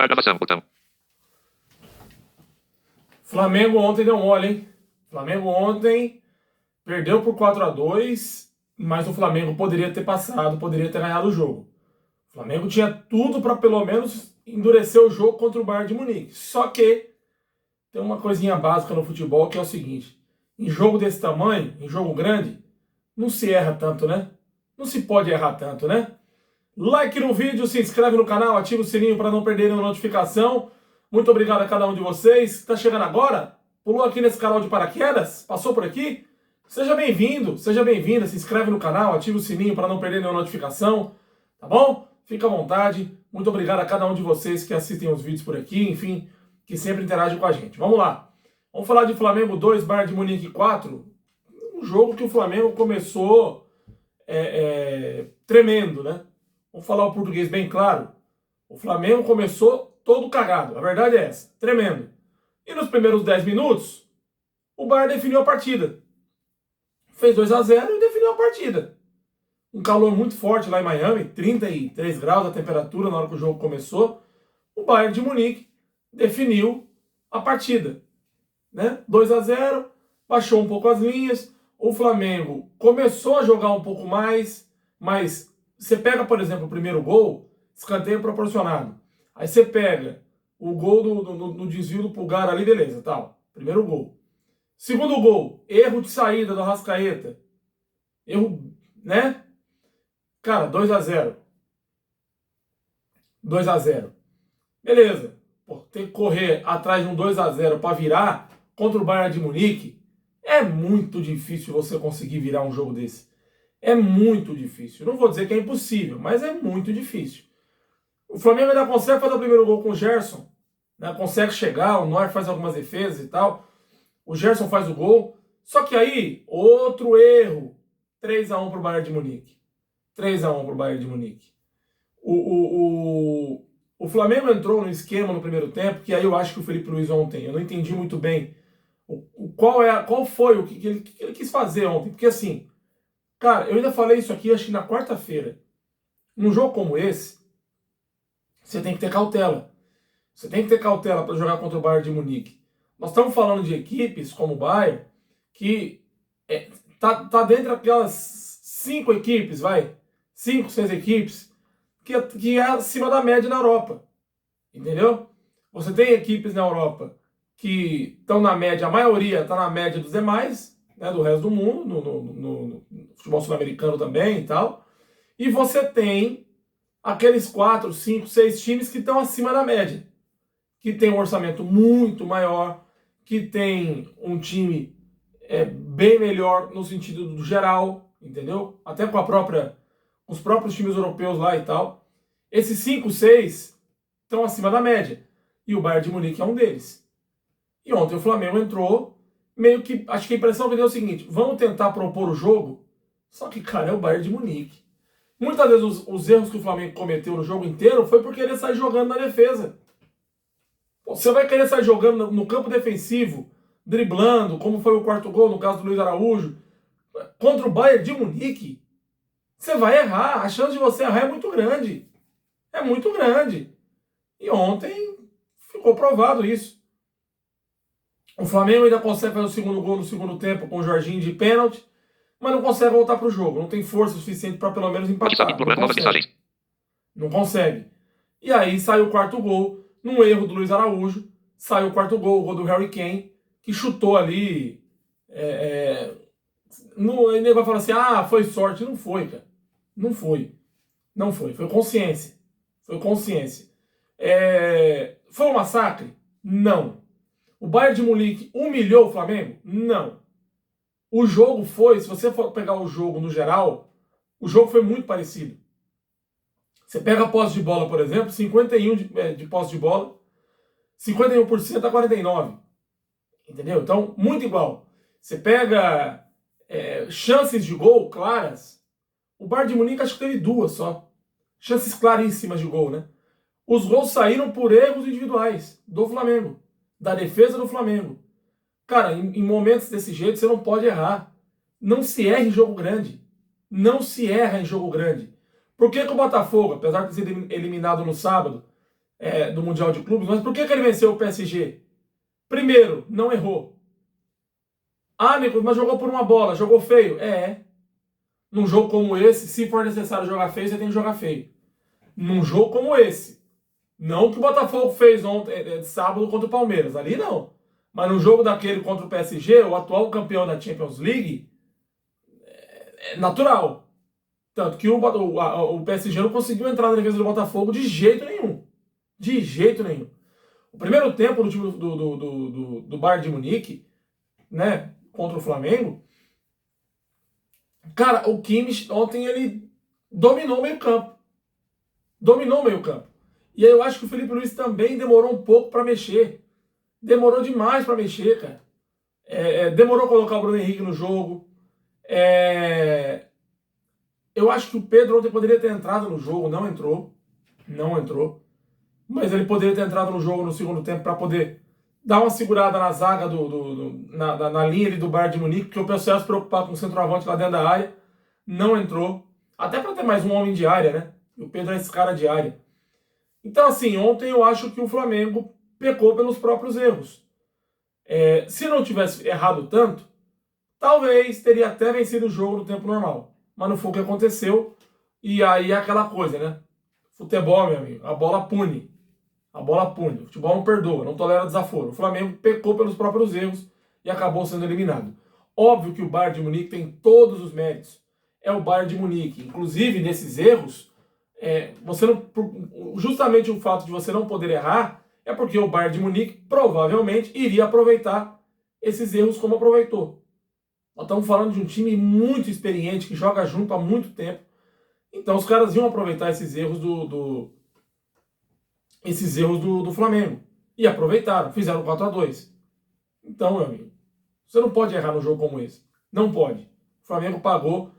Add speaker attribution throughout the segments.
Speaker 1: Gravação, botão.
Speaker 2: Flamengo ontem deu mole, hein? Flamengo ontem perdeu por 4-2, mas o Flamengo poderia ter passado, poderia ter ganhado o jogo. O Flamengo tinha tudo para pelo menos endurecer o jogo contra o Bayern de Munique. Só que tem uma coisinha básica no futebol que é o seguinte: em jogo desse tamanho, em jogo grande, não se erra tanto, né? Não se pode errar tanto, né? Like no vídeo, se inscreve no canal, ativa o sininho para não perder nenhuma notificação. Muito obrigado a cada um de vocês que está chegando agora, pulou aqui nesse canal de paraquedas, passou por aqui. Seja bem-vindo, seja bem-vinda, se inscreve no canal, ativa o sininho para não perder nenhuma notificação, tá bom? Fica à vontade. Muito obrigado a cada um de vocês que assistem os vídeos por aqui, enfim, que sempre interagem com a gente. Vamos lá. Vamos falar de Flamengo 2, Bayern de Munique 4. Um jogo que o Flamengo começou tremendo, né? Vamos falar o português bem claro. O Flamengo começou todo cagado. A verdade é essa. Tremendo. E nos primeiros 10 minutos, o Bayern definiu a partida. Fez 2-0 e definiu a partida. Um calor muito forte lá em Miami, 33 graus a temperatura na hora que o jogo começou. O Bayern de Munique definiu a partida, né? 2-0, baixou um pouco as linhas. O Flamengo começou a jogar um pouco mais, mas você pega, por exemplo, o primeiro gol, escanteio proporcionado. Aí você pega o gol no desvio do Pulgar ali, beleza, tal. Primeiro gol. Segundo gol, erro de saída do Arrascaeta. Erro, né? Cara, 2-0. 2-0. Beleza. Pô, tem que correr atrás de um 2-0 para virar contra o Bayern de Munique. É muito difícil você conseguir virar um jogo desse. É muito difícil. Não vou dizer que é impossível, mas é muito difícil. O Flamengo ainda consegue fazer o primeiro gol com o Gerson, né? Consegue chegar, o Neuer faz algumas defesas e tal. O Gerson faz o gol. Só que aí, outro erro. 3-1 para o Bayern de Munique. 3-1 para o Bayern de Munique. O Flamengo entrou no esquema no primeiro tempo, que aí eu acho que o Felipe Luiz ontem, eu não entendi muito bem qual foi o que ele quis fazer ontem. Porque assim, cara, eu ainda falei isso aqui, acho que na quarta-feira. Num jogo como esse, você tem que ter cautela. Você tem que ter cautela para jogar contra o Bayern de Munique. Nós estamos falando de equipes como o Bayern, que tá dentro daquelas 5 equipes, 5, 6 equipes, que é acima da média na Europa. Entendeu? Você tem equipes na Europa que estão na média, a maioria está na média dos demais, né, do resto do mundo, no futebol sul-americano também e tal. E você tem aqueles 4, 5, 6 times que estão acima da média, que tem um orçamento muito maior, que tem um time bem melhor no sentido do geral, entendeu? Até com os próprios times europeus lá e tal. Esses 5, 6 estão acima da média. E o Bayern de Munique é um deles. E ontem o Flamengo entrou, meio que, acho que a impressão que deu é o seguinte: vamos tentar propor o jogo, só que, cara, é o Bayern de Munique. Muitas vezes os erros que o Flamengo cometeu no jogo inteiro foi porque ele sai jogando na defesa. Você vai querer sair jogando no campo defensivo, driblando, como foi o quarto gol no caso do Luiz Araújo, contra o Bayern de Munique, você vai errar. A chance de você errar é muito grande. É muito grande. E ontem ficou provado isso. O Flamengo ainda consegue fazer o segundo gol no segundo tempo com o Jorginho de pênalti, mas não consegue voltar para o jogo. Não tem força suficiente para pelo menos empatar. Não consegue. Não consegue. E aí sai o quarto gol, num erro do Luiz Araújo. Sai o quarto gol, o gol do Harry Kane, que chutou ali. Ele vai falar assim: ah, foi sorte. Não foi, cara. Não foi. Não foi. Foi consciência. Foi consciência. Foi um massacre? Não. O Bayern de Munique humilhou o Flamengo? Não. O jogo foi, se você for pegar o jogo no geral, o jogo foi muito parecido. Você pega a posse de bola, por exemplo, 51 de posse de bola, 51% a 49%. Entendeu? Então, muito igual. Você pega chances de gol claras, o Bayern de Munique acho que teve 2 só. Chances claríssimas de gol, né? Os gols saíram por erros individuais do Flamengo, da defesa do Flamengo. Cara, em momentos desse jeito você não pode errar. Não se erra em jogo grande. Não se erra em jogo grande. Por que o Botafogo, apesar de ser eliminado no sábado, do Mundial de Clubes, mas por que ele venceu o PSG? Primeiro, não errou. Ah, Nicolas, mas jogou por uma bola, jogou feio. Num jogo como esse, se for necessário jogar feio, você tem que jogar feio. Num jogo como esse. Não que o Botafogo fez ontem, sábado, contra o Palmeiras. Ali não. Mas no jogo daquele contra o PSG, o atual campeão da Champions League, é natural. Tanto que o PSG não conseguiu entrar na defesa do Botafogo de jeito nenhum. De jeito nenhum. O primeiro tempo do time do Bayern de Munique, né, contra o Flamengo, cara, o Kimmich ontem ele dominou o meio campo. Dominou o meio campo. E aí eu acho que o Felipe Luiz também demorou um pouco para mexer. Demorou demais para mexer, cara. Demorou colocar o Bruno Henrique no jogo. Eu acho que o Pedro ontem poderia ter entrado no jogo, não entrou. Não entrou. Mas ele poderia ter entrado no jogo no segundo tempo para poder dar uma segurada na zaga, na linha ali do Bayern de Munique, porque o pessoal se preocupar com o centroavante lá dentro da área. Não entrou. Até para ter mais um homem de área, né? E o Pedro é esse cara de área. Então, assim, ontem eu acho que o Flamengo pecou pelos próprios erros. Se não tivesse errado tanto, talvez teria até vencido o jogo no tempo normal. Mas não foi o que aconteceu. E aí é aquela coisa, né? Futebol, meu amigo, a bola pune. A bola pune. O futebol não perdoa, não tolera desaforo. O Flamengo pecou pelos próprios erros e acabou sendo eliminado. Óbvio que o Bayern de Munique tem todos os méritos. É o Bayern de Munique. Inclusive, nesses erros, você não, justamente o fato de você não poder errar é porque o Bayern de Munique provavelmente iria aproveitar esses erros como aproveitou. Nós estamos falando de um time muito experiente, que joga junto há muito tempo. Então os caras iam aproveitar esses erros do Flamengo. E aproveitaram, fizeram 4-2. Então, meu amigo, você não pode errar num jogo como esse. Não pode. O Flamengo pagou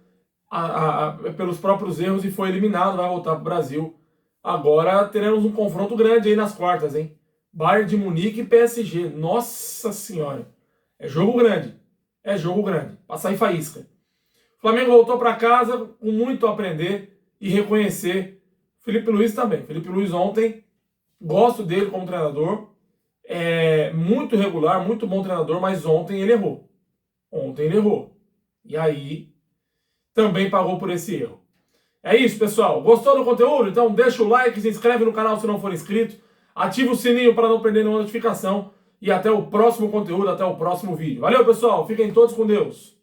Speaker 2: pelos próprios erros e foi eliminado, vai voltar para o Brasil. Agora teremos um confronto grande aí nas quartas, hein? Bayern de Munique e PSG. Nossa Senhora. É jogo grande. É jogo grande. Passar em faísca. O Flamengo voltou para casa com muito a aprender e reconhecer. Felipe Luiz também. Felipe Luiz ontem, gosto dele como treinador. É muito regular, muito bom treinador, mas ontem ele errou. Ontem ele errou. E aí também pagou por esse erro. É isso, pessoal. Gostou do conteúdo? Então deixa o like, se inscreve no canal se não for inscrito, ativa o sininho para não perder nenhuma notificação e até o próximo conteúdo, até o próximo vídeo. Valeu, pessoal. Fiquem todos com Deus.